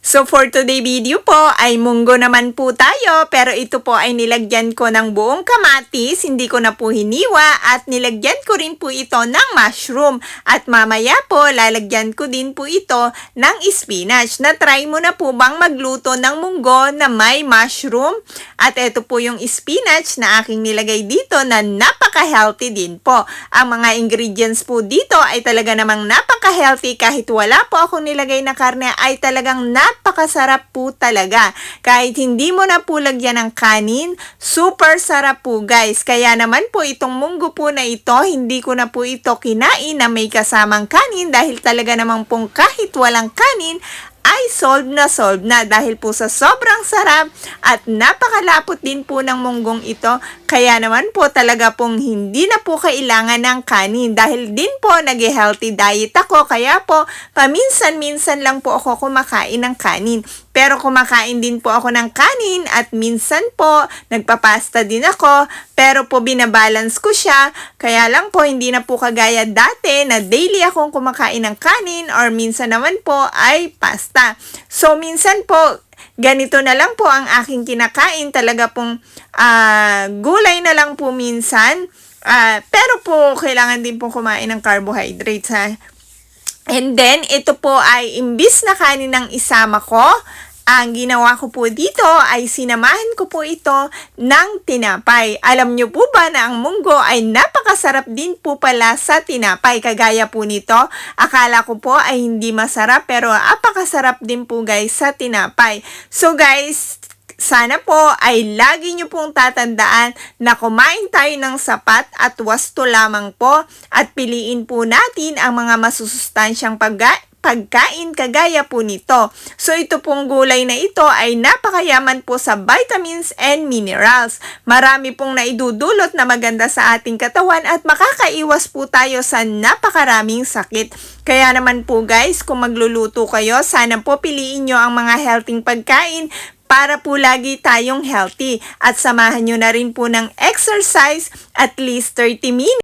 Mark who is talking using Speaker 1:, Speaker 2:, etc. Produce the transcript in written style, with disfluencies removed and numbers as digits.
Speaker 1: So for today video po ay munggo naman po tayo, pero ito po ay nilagyan ko ng buong kamatis, hindi ko na po hiniwa at nilagyan ko rin po ito ng mushroom. At mamaya po lalagyan ko din po ito ng spinach. Na-try mo na po bang magluto ng munggo na may mushroom? At ito po yung spinach na aking nilagay dito na napaka-healthy din po. Ang mga ingredients po dito ay talaga namang napaka-healthy, kahit wala po akong nilagay na karne ay talagang napakasarap po talaga. Kahit hindi mo na po lagyan ng kanin, super sarap po guys. Kaya naman po itong munggo po na ito, hindi ko na po ito kinain na may kasamang kanin dahil talaga namang pong kahit walang kanin ay solve na dahil po sa sobrang sarap at napakalapot din po ng munggong ito. Kaya naman po talaga pong hindi na po kailangan ng kanin dahil din po nag-healthy diet ako, kaya po paminsan-minsan lang po ako kumakain ng kanin. Pero kumakain din po ako ng kanin at minsan po nagpapasta din ako, pero po binabalance ko siya. Kaya lang po hindi na po kagaya dati na daily akong kumakain ng kanin or minsan naman po ay pasta. So minsan po ganito na lang po ang aking kinakain, talaga pong gulay na lang po minsan. Pero po kailangan din po kumain ng carbohydrates ha. And then ito po ay imbis na kanin ng isama ko, ang ginawa ko po dito ay sinamahan ko po ito ng tinapay. Alam nyo po ba na ang munggo ay napakasarap din po pala sa tinapay? Kagaya po nito, akala ko po ay hindi masarap pero napakasarap din po guys sa tinapay. So guys, sana po ay lagi nyo pong tatandaan na kumain tayo ng sapat at wasto lamang po at piliin po natin ang mga masusustansyang pagkain kagaya po nito. So ito pong gulay na ito ay napakayaman po sa vitamins and minerals. Marami pong naidudulot na maganda sa ating katawan at makakaiwas po tayo sa napakaraming sakit. Kaya naman po guys, kung magluluto kayo, sana po piliin nyo ang mga healthy pagkain para po lagi tayong healthy. At samahan nyo na rin po ng exercise at least 30 minutes.